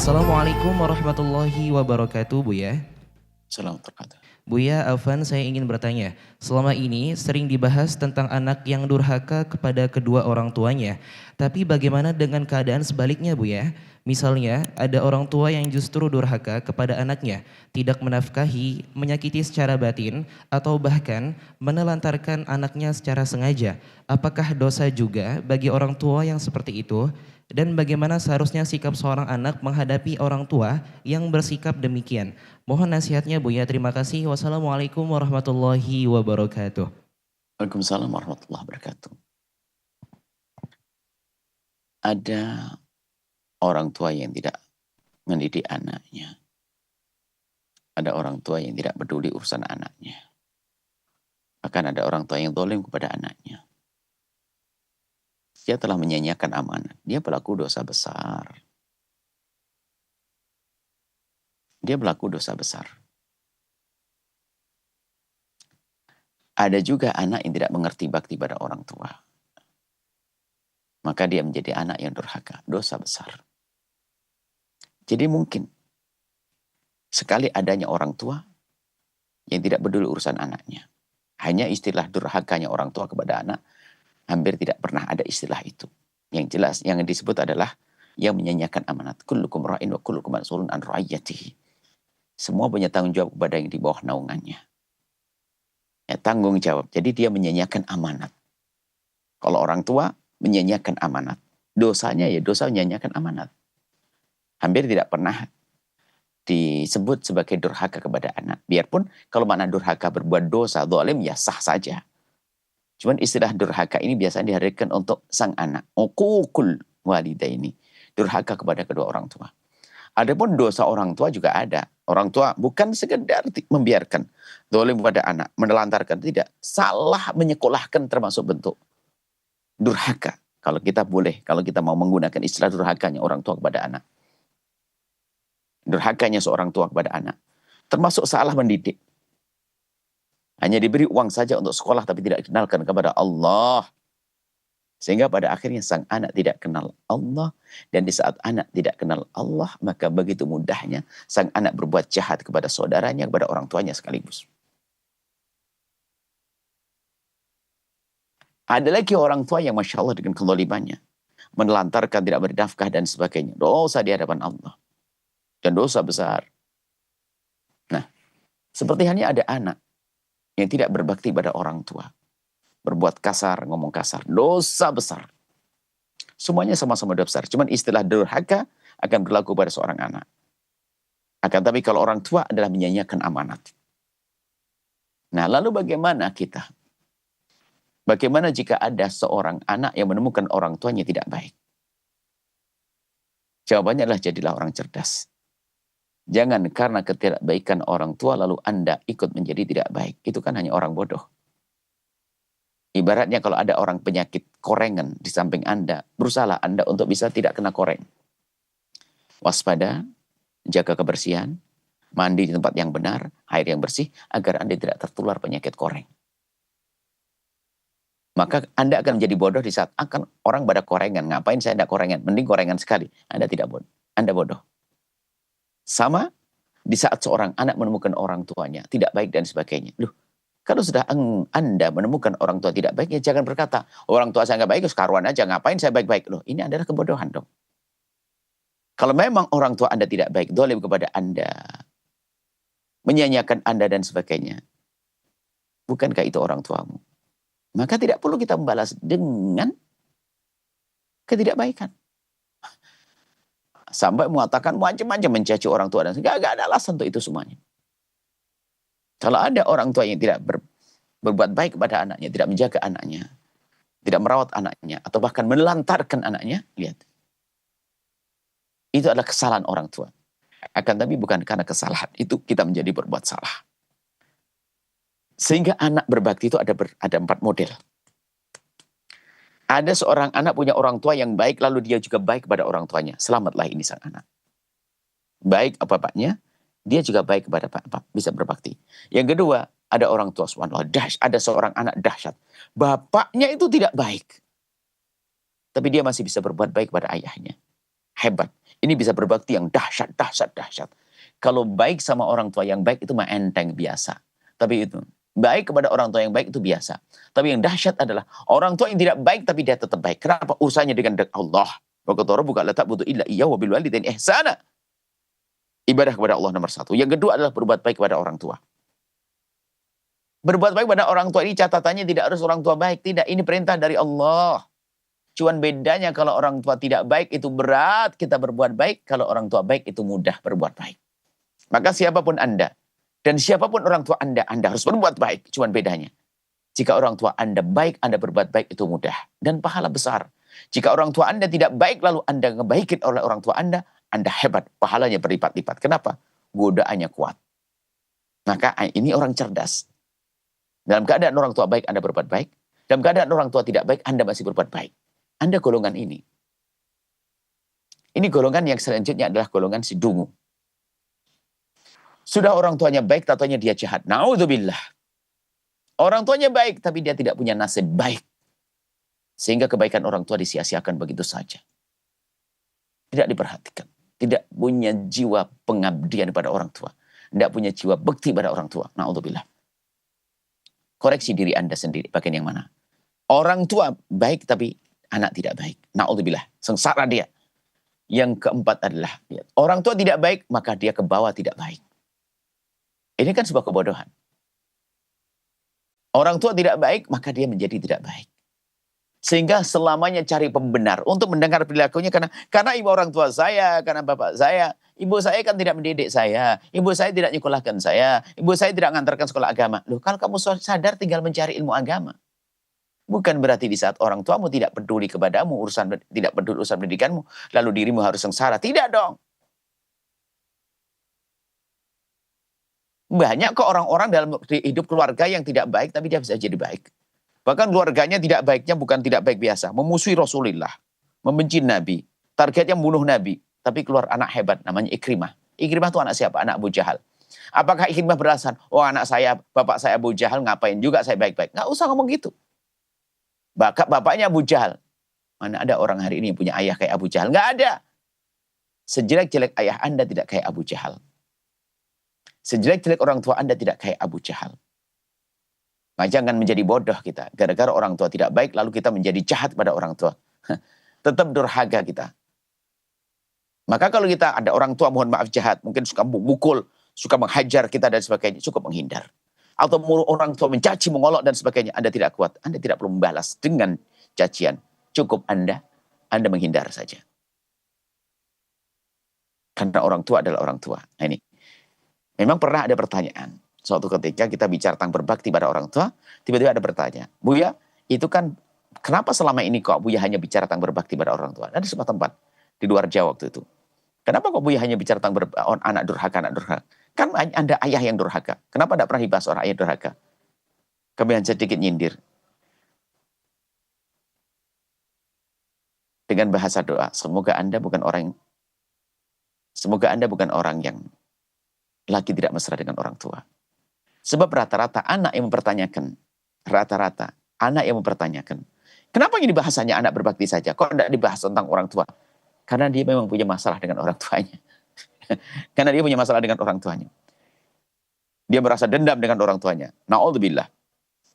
Assalamualaikum warahmatullahi wabarakatuh, Buya. Salam terkata. Buya, Afan, saya ingin bertanya. Selama ini sering dibahas tentang anak yang durhaka kepada kedua orang tuanya. Tapi bagaimana dengan keadaan sebaliknya, Buya? Misalnya, ada orang tua yang justru durhaka kepada anaknya, tidak menafkahi, menyakiti secara batin, atau bahkan menelantarkan anaknya secara sengaja. Apakah dosa juga bagi orang tua yang seperti itu? Dan bagaimana seharusnya sikap seorang anak menghadapi orang tua yang bersikap demikian? Mohon nasihatnya, Buya. Terima kasih. Wassalamualaikum warahmatullahi wabarakatuh. Waalaikumsalam warahmatullahi wabarakatuh. Ada orang tua yang tidak mendidik anaknya. Ada orang tua yang tidak peduli urusan anaknya. Bahkan ada orang tua yang zalim kepada anaknya. Dia telah menyanyiakan amanat. Dia pelaku dosa besar. Dia pelaku dosa besar. Ada juga anak yang tidak mengerti bakti pada orang tua. Maka dia menjadi anak yang durhaka. Dosa besar. Jadi mungkin sekali adanya orang tua yang tidak peduli urusan anaknya. Hanya istilah durhakanya orang tua kepada anak, hampir tidak pernah ada istilah itu. Yang jelas yang disebut adalah yang menyanyiakan amanat. Kullukum ra'in wa kullukum mas'ulun an ra'iyatihi. Semua punya tanggung jawab kepada yang di bawah naungannya. Ya, tanggung jawab. Jadi dia menyanyiakan amanat. Kalau orang tua menyanyiakan amanat. Dosanya ya dosa menyanyiakan amanat. Hampir tidak pernah disebut sebagai durhaka kepada anak. Biarpun kalau mana durhaka berbuat dosa, zalim ya sah saja. Cuman istilah durhaka ini biasanya dihadirkan untuk sang anak. Uququl walidaini. Durhaka kepada kedua orang tua. Adapun dosa orang tua juga ada. Orang tua bukan sekedar membiarkan zalim kepada anak, menelantarkan, tidak. Salah menyekolahkan termasuk bentuk durhaka. Kalau kita boleh, kalau kita mau menggunakan istilah durhakanya orang tua kepada anak. Durhakanya seorang tua kepada anak. Termasuk salah mendidik. Hanya diberi uang saja untuk sekolah tapi tidak dikenalkan kepada Allah. Sehingga pada akhirnya sang anak tidak kenal Allah. Dan di saat anak tidak kenal Allah, maka begitu mudahnya sang anak berbuat jahat kepada saudaranya, kepada orang tuanya sekaligus. Ada lagi orang tua yang Masya Allah dengan kezalimannya. Menelantarkan, tidak bernafkah dan sebagainya. Dosa di hadapan Allah. Dan dosa besar. Nah, seperti halnya ada anak yang tidak berbakti pada orang tua. Berbuat kasar, ngomong kasar. Dosa besar. Semuanya sama-sama dosa besar. Cuman istilah durhaka akan berlaku pada seorang anak. Akan tapi kalau orang tua adalah menyanyiakan amanat. Nah, lalu bagaimana kita? Bagaimana jika ada seorang anak yang menemukan orang tuanya tidak baik? Jawabannya adalah jadilah orang cerdas. Jangan karena ketidakbaikan orang tua lalu Anda ikut menjadi tidak baik. Itu kan hanya orang bodoh. Ibaratnya kalau ada orang penyakit korengan di samping Anda, berusahalah Anda untuk bisa tidak kena koreng. Waspada, jaga kebersihan, mandi di tempat yang benar, air yang bersih, agar Anda tidak tertular penyakit koreng. Maka Anda akan menjadi bodoh di saat akan orang pada korengan. Ngapain saya tidak korengan? Mending korengan sekali. Anda tidak bodoh. Anda bodoh. Sama di saat seorang anak menemukan orang tuanya tidak baik dan sebagainya. Loh, kalau sudah Anda menemukan orang tua tidak baik, ya jangan berkata, orang tua saya nggak baik, sekaruan aja, ngapain saya baik-baik. Loh, ini adalah kebodohan dong. Kalau memang orang tua Anda tidak baik, zalim kepada Anda, menyanyiakan Anda dan sebagainya, bukankah itu orang tuamu? Maka tidak perlu kita membalas dengan ketidakbaikan. Sampai mengatakan macam-macam mencaci orang tua dan gak ada alasan untuk itu semuanya. Kalau ada orang tua yang tidak berbuat baik kepada anaknya, tidak menjaga anaknya, tidak merawat anaknya, atau bahkan menelantarkan anaknya, lihat. Itu adalah kesalahan orang tua. Akan tapi bukan karena kesalahan itu kita menjadi berbuat salah. Sehingga anak berbakti itu ada 4 model. Ada seorang anak punya orang tua yang baik, lalu dia juga baik kepada orang tuanya. Selamatlah ini sang anak. Baik bapaknya, dia juga baik kepada bapak, bisa berbakti. Yang kedua, ada orang tua subhanallah, ada seorang anak dahsyat. Bapaknya itu tidak baik. Tapi dia masih bisa berbuat baik kepada ayahnya. hebat. Ini bisa berbakti yang dahsyat, dahsyat, dahsyat. Kalau baik sama orang tua yang baik itu mah enteng biasa. Tapi itu baik kepada orang tua yang baik itu biasa. Tapi yang dahsyat adalah orang tua yang tidak baik tapi dia tetap baik. Kenapa? Urusannya dengan Allah. Wa qad rabbuka la ta'budu illa iyyahu wa bil walidaini ihsana. Ibadah kepada Allah nomor satu. Yang kedua adalah berbuat baik kepada orang tua. Berbuat baik pada orang tua ini catatannya tidak harus orang tua baik. Tidak, ini perintah dari Allah. Cuman bedanya kalau orang tua tidak baik itu berat kita berbuat baik. Kalau orang tua baik itu mudah berbuat baik. Maka siapapun Anda dan siapapun orang tua Anda harus berbuat baik. Cuman bedanya. Jika orang tua Anda baik, Anda berbuat baik itu mudah. Dan pahala besar. Jika orang tua Anda tidak baik lalu Anda ngebaikin oleh orang tua Anda hebat. Pahalanya berlipat-lipat. Kenapa? Godaannya kuat. Maka ini orang cerdas. Dalam keadaan orang tua baik, Anda berbuat baik. Dalam keadaan orang tua tidak baik, Anda masih berbuat baik. Anda golongan ini. Ini golongan yang selanjutnya adalah golongan si dungu. Sudah orang tuanya baik, tatanya dia jahat. Na'udzubillah. Orang tuanya baik, tapi dia tidak punya nasib baik. Sehingga kebaikan orang tua disia-siakan begitu saja. Tidak diperhatikan. Tidak punya jiwa pengabdian pada orang tua. Tidak punya jiwa bekti pada orang tua. Na'udzubillah. Koreksi diri Anda sendiri. Bagian yang mana? Orang tua baik tapi anak tidak baik. Na'udzubillah. Sengsara dia. Yang keempat adalah orang tua tidak baik maka dia ke bawah tidak baik. Ini kan sebuah kebodohan. Orang tua tidak baik maka dia menjadi tidak baik. Sehingga selamanya cari pembenar untuk mendengar perilakunya karena ibu orang tua saya, karena bapak saya, ibu saya kan tidak mendidik saya, ibu saya tidak nyekolahkan saya, ibu saya tidak mengantarkan sekolah agama. Loh, kalau kamu sadar tinggal mencari ilmu agama. Bukan berarti di saat orang tuamu tidak peduli kepadamu, tidak peduli urusan pendidikanmu, lalu dirimu harus sengsara. Tidak dong. Banyak kok orang-orang dalam hidup keluarga yang tidak baik, tapi dia bisa jadi baik. Bahkan keluarganya tidak baiknya bukan tidak baik biasa. Memusuhi Rasulullah. Membenci Nabi. Targetnya membunuh Nabi. Tapi keluar anak hebat namanya Ikrimah. Ikrimah itu anak siapa? Anak Abu Jahal. Apakah Ikrimah beralasan, oh anak saya, bapak saya Abu Jahal, ngapain juga saya baik-baik. Nggak usah ngomong gitu. Bapaknya Abu Jahal. Mana ada orang hari ini yang punya ayah kayak Abu Jahal? Nggak ada. Sejelek-jelek ayah Anda tidak kayak Abu Jahal. Sejelek-jelek orang tua Anda tidak kayak Abu Jahal. Nah, jangan menjadi bodoh kita. Gara-gara orang tua tidak baik, lalu kita menjadi jahat pada orang tua. Tetap durhaka kita. Maka kalau kita ada orang tua, mohon maaf jahat, mungkin suka mukul, suka menghajar kita dan sebagainya, cukup menghindar. Atau orang tua mencaci, mengolok dan sebagainya, Anda tidak kuat. Anda tidak perlu membalas dengan cacian. Cukup Anda menghindar saja. Karena orang tua adalah orang tua. Nah ini. Memang pernah ada pertanyaan. Suatu ketika kita bicara tentang berbakti pada orang tua, tiba-tiba ada pertanyaan. Buya, itu kan kenapa selama ini kok Buya hanya bicara tentang berbakti pada orang tua? Ada sebuah tempat di luar Jawa waktu itu. Kenapa kok Buya hanya bicara tentang anak durhaka, anak durhaka? Kan Anda ayah yang durhaka. Kenapa tidak pernah dibahas orang ayah durhaka? Kemudian sedikit nyindir. Dengan bahasa doa, semoga Anda bukan orang yang lagi tidak mesra dengan orang tua. Sebab rata-rata anak yang mempertanyakan. Kenapa ini bahasanya anak berbakti saja? Kok tidak dibahas tentang orang tua? Karena dia memang punya masalah dengan orang tuanya. Dia merasa dendam dengan orang tuanya. Na'udzubillah.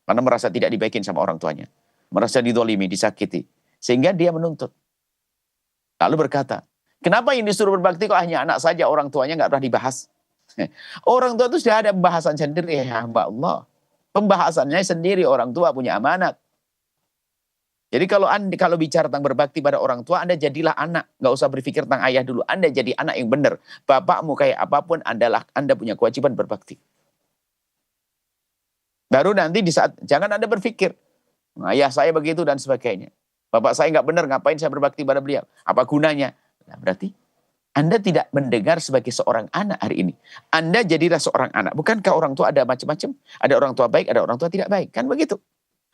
Karena merasa tidak dibaikin sama orang tuanya. Merasa didolimi, disakiti. Sehingga dia menuntut. Lalu berkata, kenapa yang disuruh berbakti kok hanya anak saja, orang tuanya nggak pernah dibahas? Orang tua itu sudah ada pembahasan sendiri, ya hamba Allah. Pembahasannya sendiri, orang tua punya amanat. Jadi kalau bicara tentang berbakti pada orang tua, Anda jadilah anak. Nggak usah berpikir tentang ayah dulu. Anda jadi anak yang benar. Bapakmu kayak apapun, Anda punya kewajiban berbakti. Baru nanti di saat, jangan Anda berpikir, ayah saya begitu dan sebagainya. Bapak saya nggak benar, ngapain saya berbakti pada beliau? Apa gunanya? Nah, berarti Anda tidak mendengar sebagai seorang anak hari ini. Anda jadilah seorang anak. Bukankah orang tua ada macam-macam? Ada orang tua baik, ada orang tua tidak baik. Kan begitu.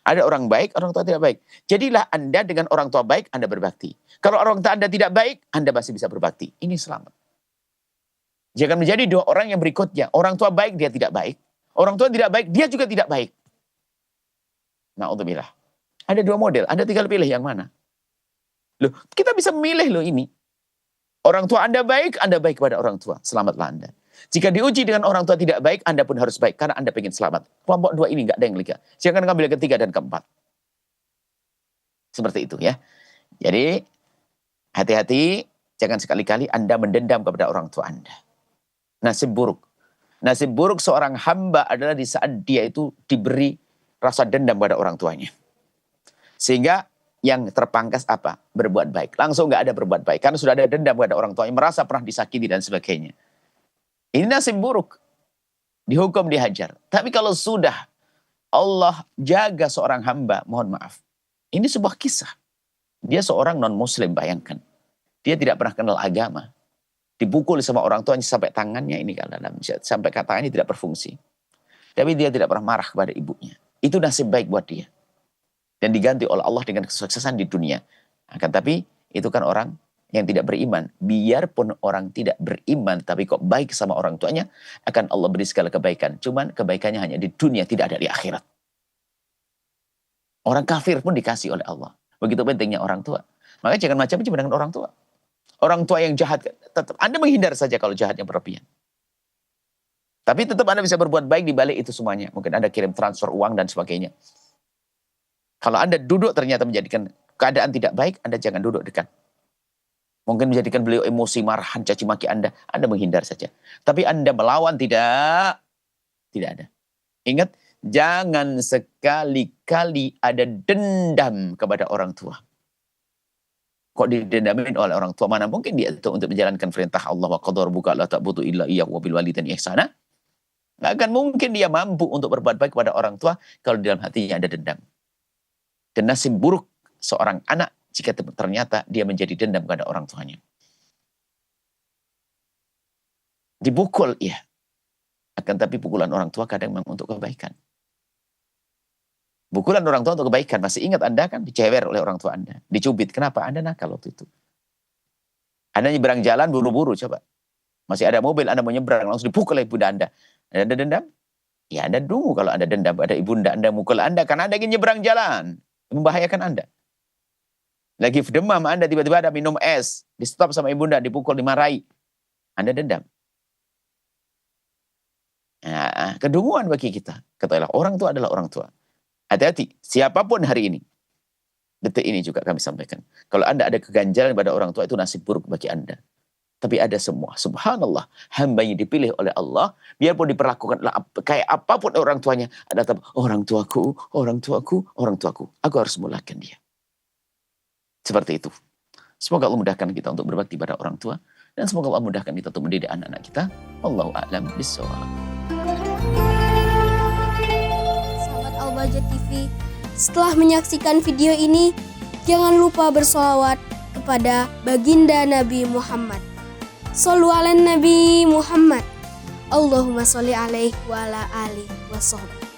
Ada orang baik, orang tua tidak baik. Jadilah Anda dengan orang tua baik, Anda berbakti. Kalau orang tua Anda tidak baik, Anda masih bisa berbakti. Ini selamat. Jangan menjadi dua orang yang berikutnya. Orang tua baik, dia tidak baik. Orang tua tidak baik, dia juga tidak baik. Na'udzubillah. Ada dua model, Anda tinggal pilih yang mana. Loh, kita bisa memilih loh ini. Orang tua Anda baik kepada orang tua. Selamatlah Anda. Jika diuji dengan orang tua tidak baik, Anda pun harus baik. Karena Anda ingin selamat. Kelompok dua ini nggak ada yang lega. Jangan ngambil yang ketiga dan keempat. Seperti itu ya. Jadi, hati-hati. Jangan sekali-kali Anda mendendam kepada orang tua Anda. Nasib buruk. Nasib buruk seorang hamba adalah di saat dia itu diberi rasa dendam pada orang tuanya. Sehingga yang terpangkas apa? Berbuat baik. Langsung nggak ada berbuat baik. Karena sudah ada dendam pada orang tuanya. Merasa pernah disakiti dan sebagainya. Ini nasib buruk. Dihukum, dihajar. Tapi kalau sudah Allah jaga seorang hamba, mohon maaf. Ini sebuah kisah. Dia seorang non-muslim, bayangkan. Dia tidak pernah kenal agama. Dipukul sama orang tuanya sampai tangannya ini sampai tangannya tidak berfungsi. Tapi dia tidak pernah marah kepada ibunya. Itu nasib baik buat dia. Dan diganti oleh Allah dengan kesuksesan di dunia. Akan tapi itu kan orang yang tidak beriman. Biarpun orang tidak beriman tapi kok baik sama orang tuanya, akan Allah beri segala kebaikan. Cuman kebaikannya hanya di dunia, tidak ada di akhirat. Orang kafir pun dikasih oleh Allah. Begitu pentingnya orang tua. Makanya jangan macam-macam dengan orang tua. Orang tua yang jahat, tetap Anda menghindar saja kalau jahatnya berlebihan. Tapi tetap Anda bisa berbuat baik di balik itu semuanya. Mungkin Anda kirim transfer uang dan sebagainya. Kalau Anda duduk ternyata menjadikan keadaan tidak baik, Anda jangan duduk dekat. Mungkin menjadikan beliau emosi, marahan, caci maki Anda menghindar saja. Tapi Anda melawan tidak ada. Ingat, jangan sekali-kali ada dendam kepada orang tua. Kok didendamin oleh orang tua? Mana mungkin dia itu untuk menjalankan perintah Allah, wa qadar buka la ta'budu illa iyyahu wa bil walidaini ihsana. Nggak akan mungkin dia mampu untuk berbuat baik kepada orang tua kalau di dalam hatinya ada dendam. Dan nasib buruk seorang anak jika ternyata dia menjadi dendam kepada orang tuanya. Dipukul, ya. Akan tapi pukulan orang tua kadang memang untuk kebaikan. Pukulan orang tua untuk kebaikan. Masih ingat Anda kan dicewer oleh orang tua Anda. Dicubit. Kenapa? Anda nakal waktu itu. Anda nyebrang jalan buru-buru coba. Masih ada mobil Anda mau nyebrang. Langsung dipukul oleh ibunda Anda. Anda dendam? Ya Anda dungu kalau Anda dendam pada ibunda Anda mukul Anda. Karena Anda ingin nyebrang jalan. Membahayakan Anda. Lagi demam Anda tiba-tiba ada minum es. Di stop sama ibunda. Dipukul, dimarahi. Anda dendam. Nah, kedunguan bagi kita. Katakanlah orang tua adalah orang tua. Hati-hati, siapapun hari ini. Detik ini juga kami sampaikan. Kalau Anda ada keganjalan pada orang tua, itu nasib buruk bagi Anda. Tapi ada semua. Subhanallah. Hambanya dipilih oleh Allah. Biarpun diperlakukan kayak apapun orang tuanya. Ada tetap, orang tuaku, orang tuaku, orang tuaku. Aku harus mulakan dia. Seperti itu. Semoga Allah mudahkan kita untuk berbakti pada orang tua. Dan semoga Allah mudahkan kita untuk mendidik anak-anak kita. Wallahu a'lam bishawab. Al-Bahjah TV. Setelah menyaksikan video ini, jangan lupa bersolawat kepada baginda Nabi Muhammad. Shollu ala Nabi Muhammad. Allahumma sholli alaihi wa ala alihi wa sahbihi.